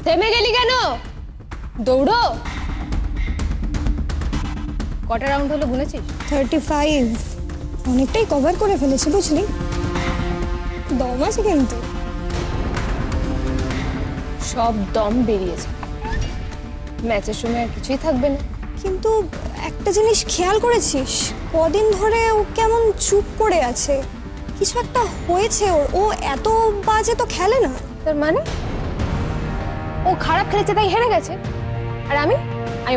থেমে গেলি কেন? দৌড়ো। কটা রাউন্ড হলো গুনেছিস? 35। অনেকটাই কভার করে ফেলেছি বুঝলি, দম আছে কিন্তু। সব দম বেরিয়েছে, ম্যাচের সময় আর কিছুই থাকবে না। কিন্তু একটা জিনিস খেয়াল করেছিস, কদিন ধরে ও কেমন চুপ করে আছে? কিছু একটা হয়েছে ওর। ও এত বাজে তো খেলে না। তার মানে ও খারাপ খেলেছে তাই হেরে গেছে, আর আমি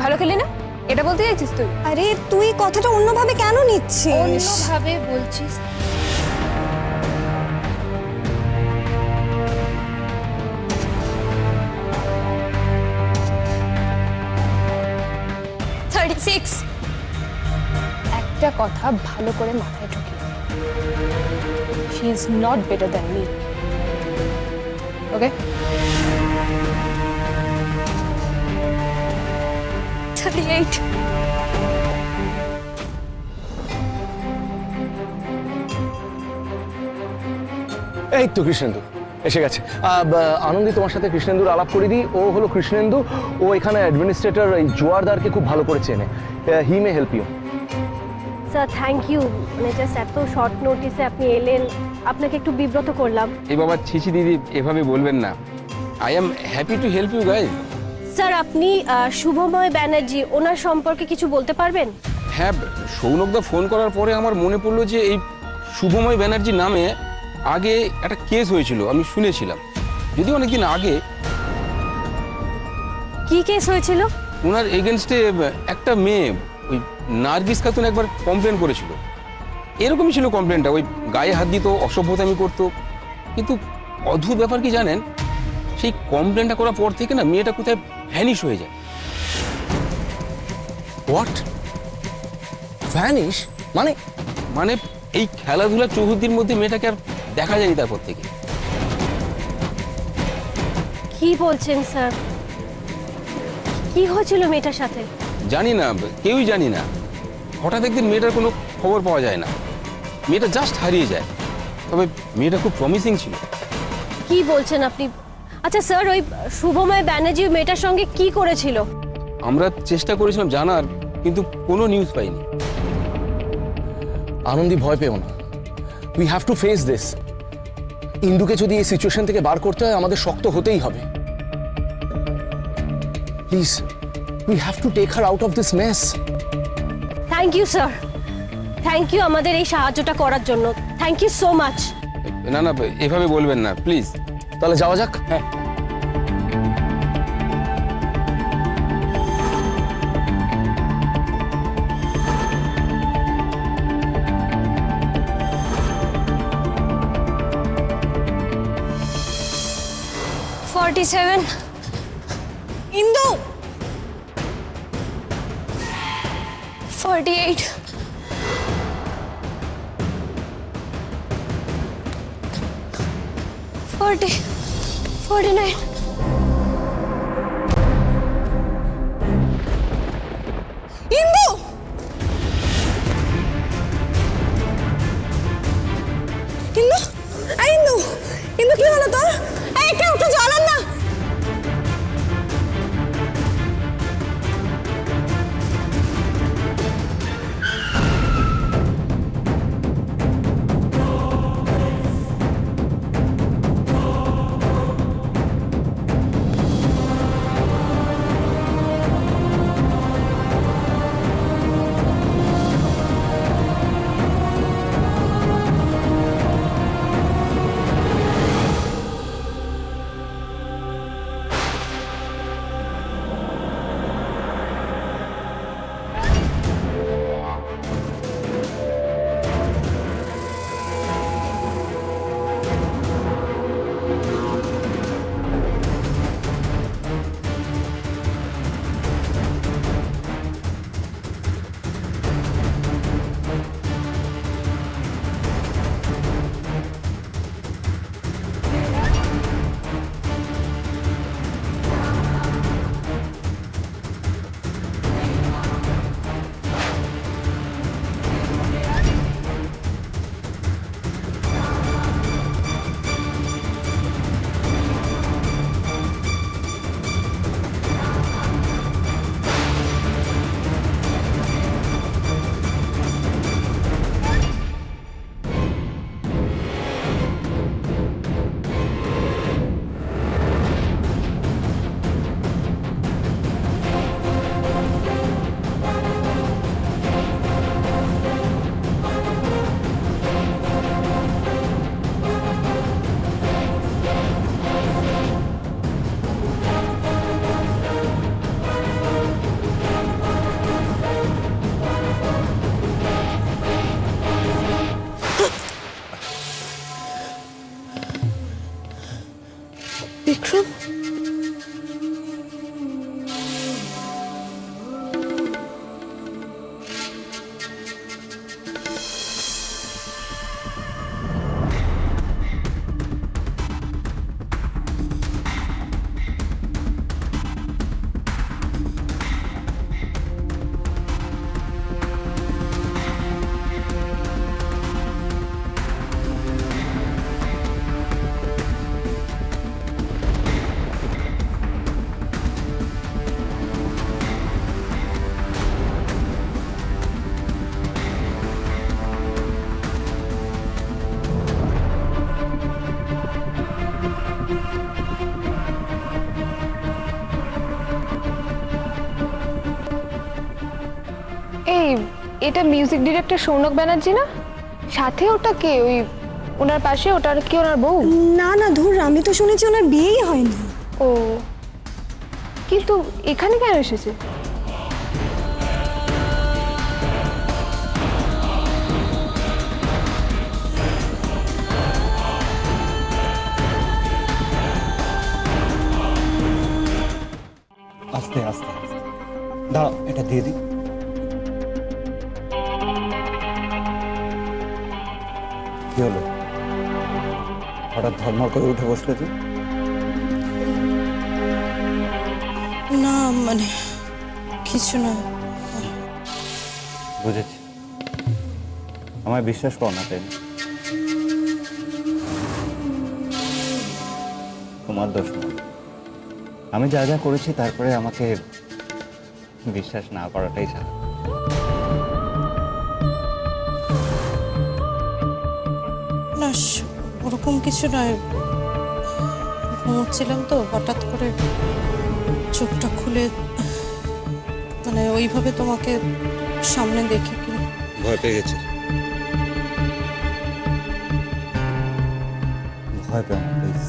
ভালো খেলি না, এটা বলতে চাইছিস তুই? আরে তুই কথাটা অন্যভাবে কেন নিচ্ছিস? অন্যভাবে বলছিস? একটা কথা ভালো করে মাথায় ঢুকিয়ে, she is not better than me. Okay? 38। এই তো কৃষ্ণেন্দু এসে গেছে। আনন্দী তোমার সাথে কৃষ্ণেন্দুর আলাপ করে দিই। ও হলো কৃষ্ণেন্দু, ও এখানে অ্যাডমিনিস্ট্রেটর এই জোয়ারদারকে খুব ভালো করে চেনে। He may help you. Sir thank you, মানে জাস্ট এত শর্ট নোটিসে আপনি এলেন, আপনাকে একটু বিব্রত করলাম। এই বাবা ছিছি দিদি, এভাবে বলবেন না। I am happy to help you guys. Sir আপনি শুভময় ব্যানার্জি, ওনার সম্পর্কে কিছু বলতে পারবেন? হ্যাঁ, সৌনকদা ফোন করার পরে আমার মনে পড়লো যে এই শুভময় ব্যানার্জি নামে আগে একটা কেস হয়েছিল, আমি শুনেছিলাম, যদিও অনেকদিন আগে। কি কেস হয়েছিল? ওনার এগেনস্টে একটা মেয়ে, ওই নার্গিস খাতুন, একবার কমপ্লেন করেছিল। এরকমই ছিল কমপ্লেনটা, ওই গায়ে হাত দিত, অসভ্যতামি করতো। কিন্তু অদ্ভুত ব্যাপার কি জানেন, সেই কমপ্লেনটা করার পর থেকে না মেয়েটা কোথায় ভ্যানিশ হয়ে যায়। হোয়াট? ভ্যানিশ? মানে? মানে এই খেলাধুলা চৌহদ্দির মধ্যে মেয়েটাকে আর দেখা যায়নি তারপর থেকে। কি বলছেন স্যার? কি হয়েছিল মেয়েটার সাথে? জানি না, কেউই জানি না। হঠাৎ একদিন মেয়েটার কোনো খবর পাওয়া যায় না, মেয়েটা জাস্ট হারিয়ে যায়। তবে মেয়েটা খুব প্রমিসিং ছিল। কি বলছেন আপনি? আচ্ছা স্যার, ওই শুভময় ব্যানার্জি মেয়েটার সঙ্গে কি করেছিল? আমরা চেষ্টা করেছিলাম জানার, কিন্তু কোনো নিউজ পাইনি। আনন্দী ভয় পেও না, we have to face this. ইন্দুকে যদি এই সিচুয়েশন থেকে বার করতে হয়, আমাদের শক্ত হতেই হবে। Please, we have to take her out of this mess. Thank you sir, thank you আমাদের এই সাহায্যটা করার জন্য। Thank you so much. না না, এভাবে বলবেন না প্লিজ। তাহলে যাওয়া যাক। হ্যাঁ। ইন্দু 48। 49। ইন্দু! ইন্দু! ইন্দু! ইন্দু কি হলো তোর? একটা উঠে জল আন না। এটা মিউজিক ডিরেক্টর সৌনক ব্যানার্জি না? সাথে ওটা কে? ওই ওনার পাশে ওটার কি ওনার বউ? না না ধুর, আমি তো শুনেছি ওনার বিয়েই হয়নি। ও, কিন্তু এখানে কেন এসেছে? আস্তে আস্তে আস্তে দাঁড়াও, এটা দিয়ে দিই। কি হলো, হঠাৎ ধর্মর করে উঠে বসলে তুই? না মানে কিছু না। বুঝেছি, আমায় বিশ্বাস কর না, তাই না? তোমার দোষ না, আমি যা যা করেছি তারপরে আমাকে বিশ্বাস না করাটাই স্বাভাবিক। না ওরকম কিছু নয়, ঘুমোচ্ছিলাম তো হঠাৎ করে চোখটা খুলে মানে ওইভাবে তোমাকে সামনে দেখে কি ভয় পেয়ে গেছে? ভয় পেও না প্লিজ।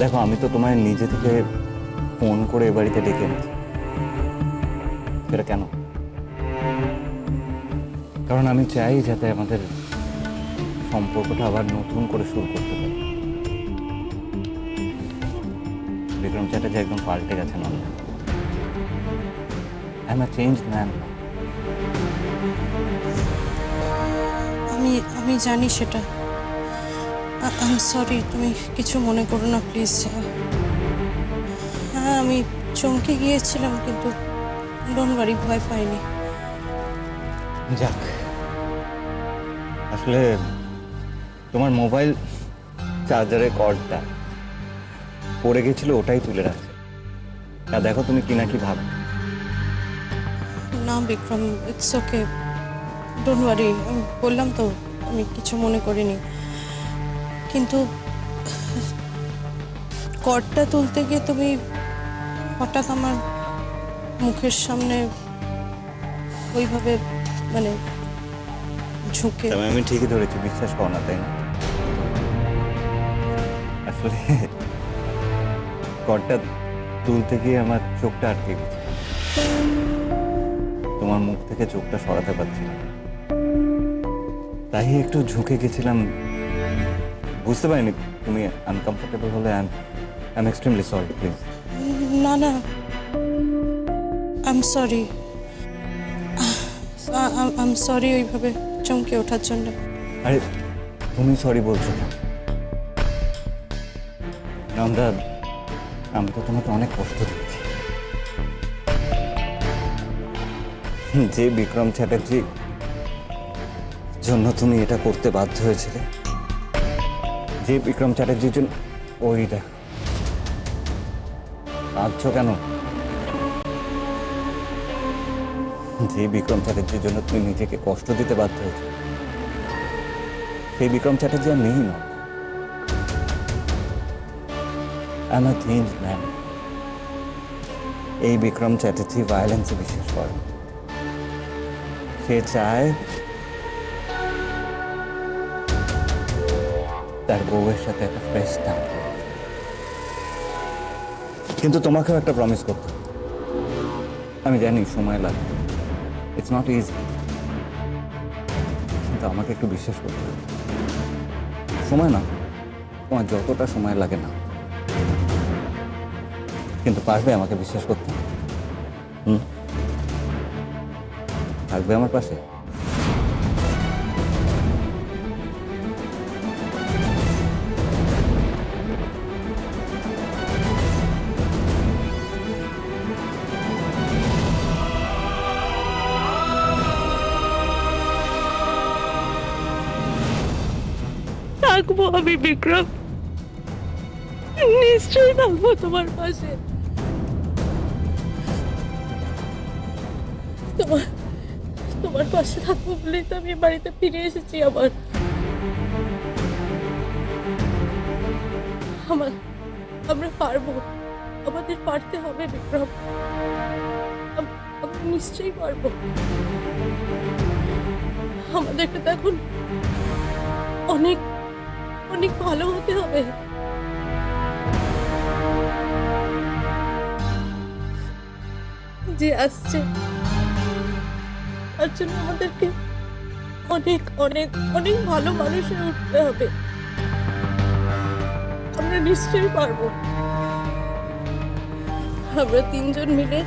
দেখো, আমি তো তোমায় নিজে থেকে ফোন করে এ বাড়িতে ডেকে এনেছি। সেটা কেন? কারণ আমি চাই যাতে আমাদের সম্পর্কটা আবার নতুন করে শুরু করতে পারি। বিক্রম চ্যাটার্জি একদম পাল্টে গেছে না, I am a changed man. আমি জানি সেটা। আই এম সরি, তুমি কিছু মনে করো না প্লিজ। হ্যাঁ আমি চমকে গিয়েছিলাম, কিন্তু ডোন্ট ওয়ারি, ভয় পাইনি। যাক, আসলে তোমার মোবাইল চার্জারের কর্ডটা পড়ে গেছিল, ওটাই তুলে রাখছে। আর দেখো তুমি কি না কি ভাব। না Vikram, it's okay, don't worry. আমি বললাম তো আমি কিছু মনে করিনি, কিন্তু কর্ডটা তুলতে গিয়ে তুমি হঠাৎ আমার মুখের সামনে ওইভাবে মানে ঝুঁকে। তবে আমি ঠিকই ধরেছি, বিশ্বাস করো না, তাই না? আসলে কর্ডটা তুলতে গিয়ে আমার চোখটা আটকে গেছে, তোমার মুখ থেকে চোখটা সরাতে পারছি না, তাই একটু ঝুঁকে গেছিলাম। বুঝতে পারিনি তুমি আনকমফোর্টেবল হলে। I am extremely sorry, please. না না, I am sorry, I am sorry ওইভাবে চমকে ওঠার জন্য। আরে তুমি সরি বলছো না, আমি তো তোমাকে অনেক কষ্ট দিচ্ছি। যে বিক্রম চ্যাটার্জি জন্য তুমি এটা করতে বাধ্য হয়েছিলে, যে বিক্রম চ্যাটার্জির জন্য ওই দেখো কাঁদছো কেন? যে বিক্রম চ্যাটার্জির জন্য তুমি নিজেকে কষ্ট দিতে বাধ্য হয়েছো, সেই বিক্রম চ্যাটার্জি আর নেই না। I am a changed man. এই বিক্রম চ্যাটার্জি ভায়োলেন্সে বিশ্বাস করে। সে চায় তার বউয়ের সাথে একটা ফ্রেশ স্টার্ট। কিন্তু তোমাকেও একটা প্রমিস করতে হবে। আমি জানি সময় লাগবে, ইটস নট ইজি, কিন্তু আমাকে একটু বিশ্বাস করতে হবে। সময় না, তোমার যতটা সময় লাগে না, কিন্তু পারবে আমাকে বিশ্বাস করতে। থাকবে আমার পাশে। থাকবো আমি বিক্রম, নিশ্চয়ই থাকবো তোমার পাশে। তোমার পাশে থাকবো বলেই তো আমি বাড়িতে ফিরে এসেছি। আমরা পারবো, আমাদের পারতে হবে বিক্রম। আমি নিশ্চয়ই পারবো। আমাদেরকে তো এখন অনেক অনেক ভালো হতে হবে। যে আসছে তার জন্য আমাদেরকে অনেক অনেক অনেক ভালো মানুষ হয়ে উঠতে হবে। আমরা নিশ্চয়ই পারবো। আমরা তিনজন মিলে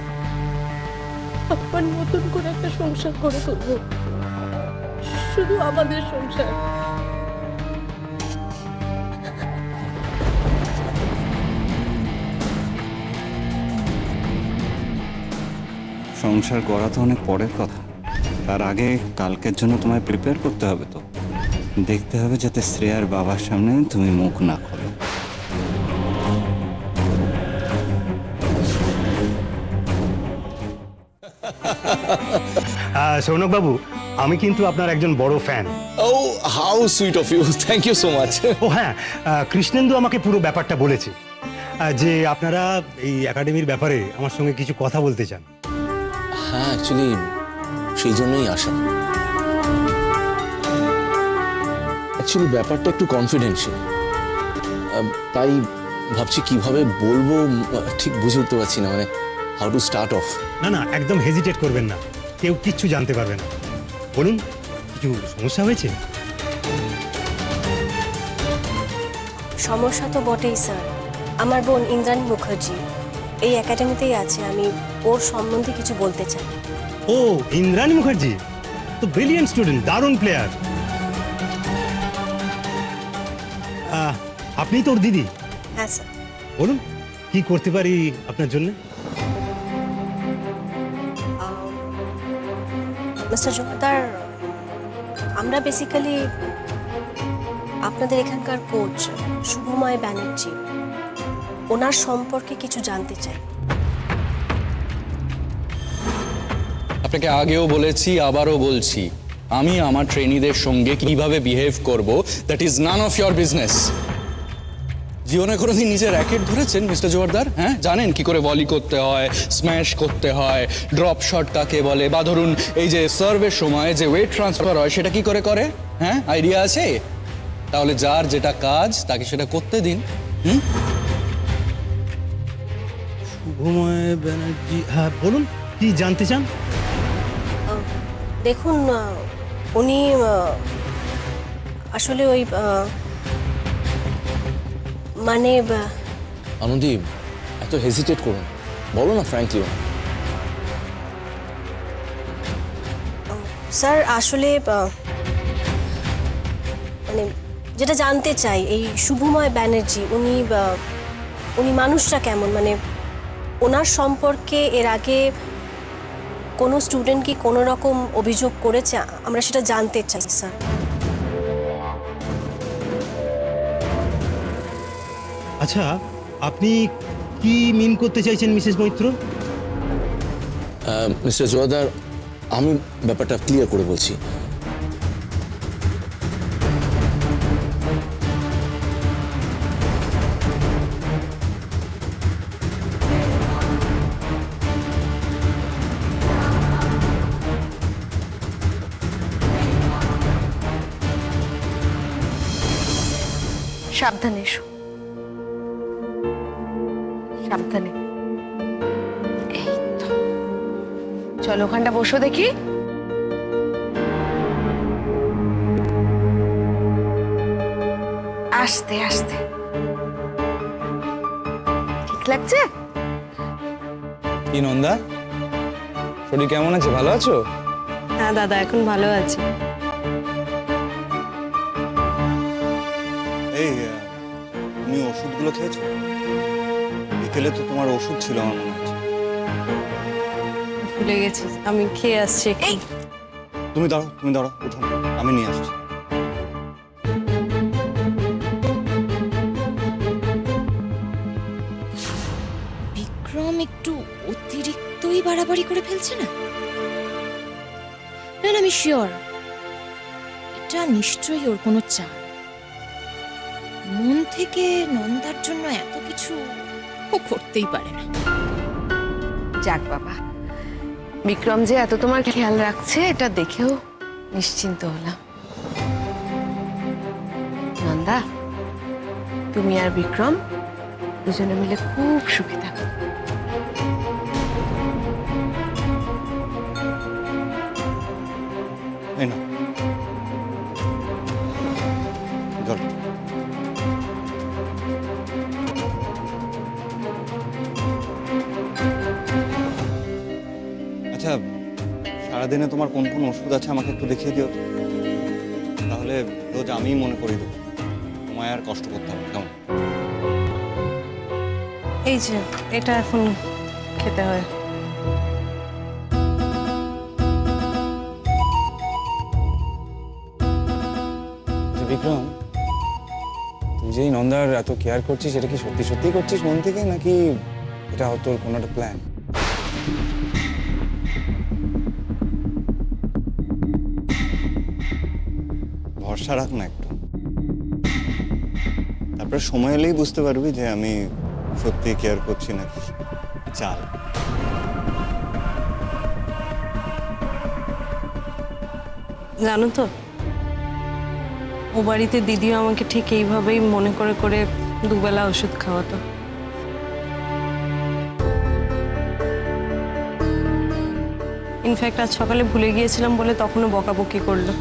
আবার নতুন করে একটা সংসার করে তুলবো, শুধু আমাদের সংসার। সংসার গড়া তো অনেক পরের কথা, তার আগে কালকের জন্য তোমায় প্রিপেয়ার করতে হবে। তো দেখতে হবে যাতে শ্রেয়ার বাবার সামনে তুমি মুখ না খোলো। সৌনক বাবু, আমি কিন্তু আপনার একজন বড় fan. Oh how sweet of you, thank you so much. ও হ্যাঁ, কৃষ্ণেন্দু আমাকে পুরো ব্যাপারটা বলেছে, যে আপনারা এই একাডেমির ব্যাপারে আমার সঙ্গে কিছু কথা বলতে চান। হ্যাঁ, অ্যাকচুয়ালি সেই জন্যই আসা। অ্যাকচুয়ালি ব্যাপারটা একটু কনফিডেন্সিয়াল, তাই ভাবছি কিভাবে বলবো ঠিক বুঝে উঠতে পারছি না, মানে হাউ টু স্টার্ট অফ। না না, একদম হেজিটেট করবেন না, কেউ কিচ্ছু জানতে পারবে না। বলুন, কিছু সমস্যা হয়েছে? সমস্যা তো বটেই স্যার। আমার বোন ইন্দ্রাণী মুখার্জি এই একাডেমিতেই আছে, আমি ওর সম্বন্ধে কিছু বলতে চাই। ও, ইন্দ্রাণী মুখার্জি তো ব্রিলিয়েন্ট স্টুডেন্ট, দারুণ প্লেয়ার। আপনি তো ওর দিদি। হ্যাঁ স্যার। বলুন, কি করতে পারি আপনার জন্য? মিস্টার জমাদার, আমরা বেসিক্যালি আপনাদের এখানকার কোচ শুভময় ব্যানার্জি, ওনার সম্পর্কে কিছু জানতে চাই। আপনাকে আগেও বলেছি, আবারও বলছি, আমি আমার ট্রেনিদের সঙ্গে কিভাবে বিহেভ করব, that is none of your business. জীবনে কোনোদিন নিজের র্যাকেট ধরেছেন মিস্টার জোয়ারদার? হ্যাঁ, জানেন কি করে ভলি করতে হয়, স্ম্যাশ করতে হয়, ড্রপ শট কাকে বলে, বা ধরুন এই যে সার্ভের সময় যে ওয়েট ট্রান্সফার হয় সেটা কি করে করে? হ্যাঁ, আইডিয়া আছে? তাহলে যার যেটা কাজ তাকে সেটা করতে দিন। শুভময় ব্যানার্জি, হ্যাঁ বলুন, কি জানতে চান? দেখুন, উনি আসলে ওই মানে আনন্দী, এত হেজিটেট করুন, বলো না ফ্র্যাঙ্কলি। স্যার আসলে মানে যেটা জানতে চাই, এই শুভময় ব্যানার্জি উনি মানুষটা কেমন, মানে ওনার সম্পর্কে এর আগে কোনো স্টুডেন্ট কি কোনো রকম অভিযোগ করেছে? আমরা সেটা জানতে চাই স্যার। আচ্ছা, আপনি কি মিন করতে চাইছেন মিসেস মৈত্র? মিস্টার জোয়ারদার, আমি ব্যাপারটা ক্লিয়ার করে বলছি। সাবধানে এসো, সাবধানে। এই তো, চলো ওখানটা বসো দেখি। আস্তে আস্তে, ঠিক লাগছে? কি নন্দা, শরীর কেমন আছে? ভালো আছো? হ্যাঁ দাদা, এখন ভালো আছি। এই তুমি ওষুধগুলো খেয়েছো? বিকেলে তো তোমার ওষুধ ছিল আমার মনে হচ্ছে। ভুলে গেছি, আমি খেয়ে আসছি। এই তুমি দাঁড়াও, উঠো, আমি নিয়ে আসছি। বিক্রম একটু অতিরিক্তই বাড়াবাড়ি করে ফেলছে না? না, আমি শিওর এটা নিশ্চয়ই ওর কোনো চাল। মন থেকে নন্দার জন্য এত কিছু ও করতেই পারে না। যাক বাবা, বিক্রম যে এত তোমার খেয়াল রাখছে এটা দেখেও নিশ্চিন্ত হলাম। নন্দা, তুমি আর বিক্রম দুজনে মিলে খুব সুখী থাকো। এই নাও, জল। আচ্ছা, সারাদিনে তোমার কোন কোন ওষুধ আছে আমাকে একটু দেখিয়ে দিও তো। তাহলে রোজ আমিই মনে করি দেবো, তোমায় আর কষ্ট করতে হবে। কেমন? এই যে এটা এখন খেতে হয়। বিক্রম, তুই যে এই নন্দার এত কেয়ার করছিস, এটা কি সত্যি সত্যি করছিস মন থেকে, নাকি এটা তোর কোনো একটা প্ল্যান? ভরসা রাখ না একটু, তারপরে সময় এলেই বুঝতে পারবি যে আমি সত্যি কেয়ার করছি নাকি চাল। জানো তো, ও বাড়িতে দিদিও আমাকে ঠিক এইভাবেই মনে করে করে দুবেলা ওষুধ খাওয়াতো। ইনফ্যাক্ট আজ সকালে ভুলে গিয়েছিলাম বলে তখনও বকাবকি করলো।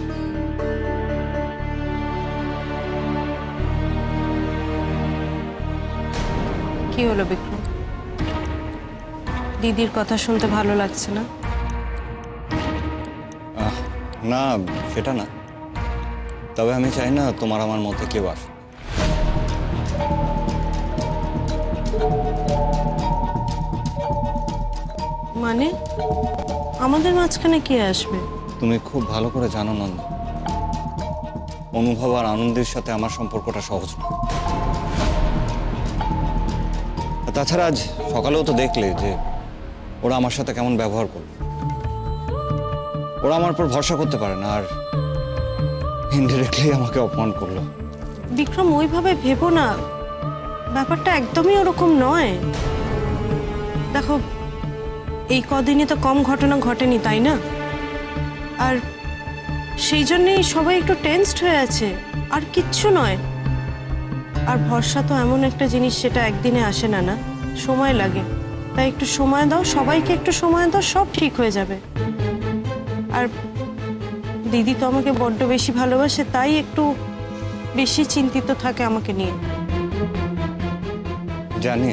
কি হলো বিক্রম, দিদির কথা শুনতে ভালো লাগছে না? না, সেটা না, তবে আমি চাই না তোমার আমার মধ্যে কেউ আসে। মানে আমাদের মাঝখানে কে আসবে? তুমি খুব ভালো করে জানো নন্দ, অনুভব আর আনন্দের সাথে আমার সম্পর্কটা সহজ না। তাছাড়া আজ সকালেও তো দেখলে যে ওরা আমার সাথে কেমন ব্যবহার করলো। ওরা আমার উপর ভরসা করতে পারে না, আর ইনডিরেক্টলি আমাকে অপমান করলো। বিক্রম, ওইভাবে ভেবো না, ব্যাপারটা একদমই ওরকম নয়। দেখো, এই কদিনই তো কম ঘটনা ঘটেনি, তাই না? আর সেই জন্যেই সবাই একটু টেনসড হয়ে আছে, আর কিচ্ছু নয়। আর ভরসা তো এমন একটা জিনিস, সেটা একদিনে আসে না, না সময় লাগে। তাই একটু সময় দাও, সবাইকে একটু সময় দাও, সব ঠিক হয়ে যাবে। আর দিদি তো আমাকে বড্ড বেশি ভালোবাসে, তাই একটু বেশি চিন্তিত থাকে আমাকে নিয়ে। জানি।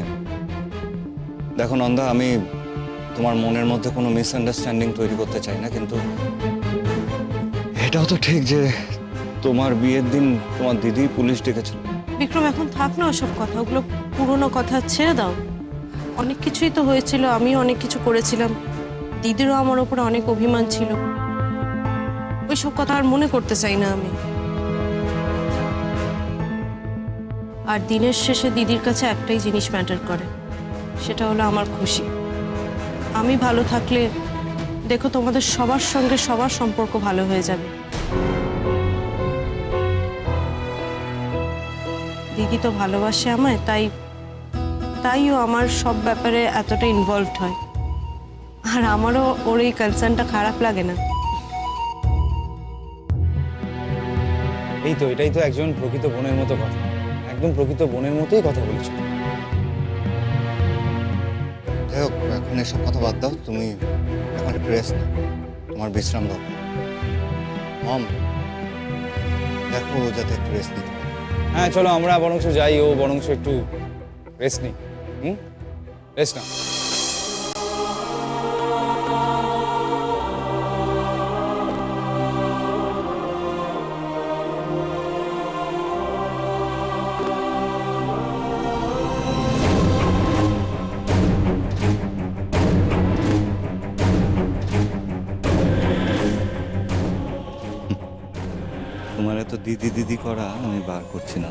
দেখো নন্দা, আমি তোমার মনের মধ্যে কোনো মিসআন্ডারস্ট্যান্ডিং তৈরি করতে চাই না, কিন্তু এটাও তো ঠিক যে তোমার বিয়ের দিন তোমার দিদি পুলিশ ডেকেছিল। বিক্রম, এখন থাক না ওসব কথা, ওগুলো পুরনো কথা, ছেড়ে দাও। অনেক কিছুই তো হয়েছিল, আমিও অনেক কিছু করেছিলাম, দিদিরও আমার ওপরে অনেক অভিমান ছিল। ওইসব কথা আর মনে করতে চাই না আমি। আর দিনের শেষে দিদির কাছে একটাই জিনিস ম্যাটার করে, সেটা হলো আমার খুশি। আমি ভালো থাকলে দেখো তোমাদের সবার সঙ্গে সবার সম্পর্ক ভালো হয়ে যাবে। দিদি তো ভালোবাসে আমায়, তাইও আমার সব ব্যাপারে এতটা ইনভলভড হয়। আর আমারও ওর এই কনসার্নটা খারাপ লাগে না। এই তো, এটাই তো একজন প্রকৃত বোনের মতো কথা, একদম প্রকৃত বোনের মতোই কথা বলছো। যাই হোক, এখন এসব কথা বাদ দাও, তুমি এখন একটু রেস্ট নাও, তোমার বিশ্রাম দরকার। মম, দেখো যাতে একটু রেস্ট নিতে পারে। হ্যাঁ চলো, আমরা বরংশ যাই, ও বরংশ একটু রেস্ট নিই। রেস্ট না। তোমার এত দিদি দিদি করা আমি বার করছি না।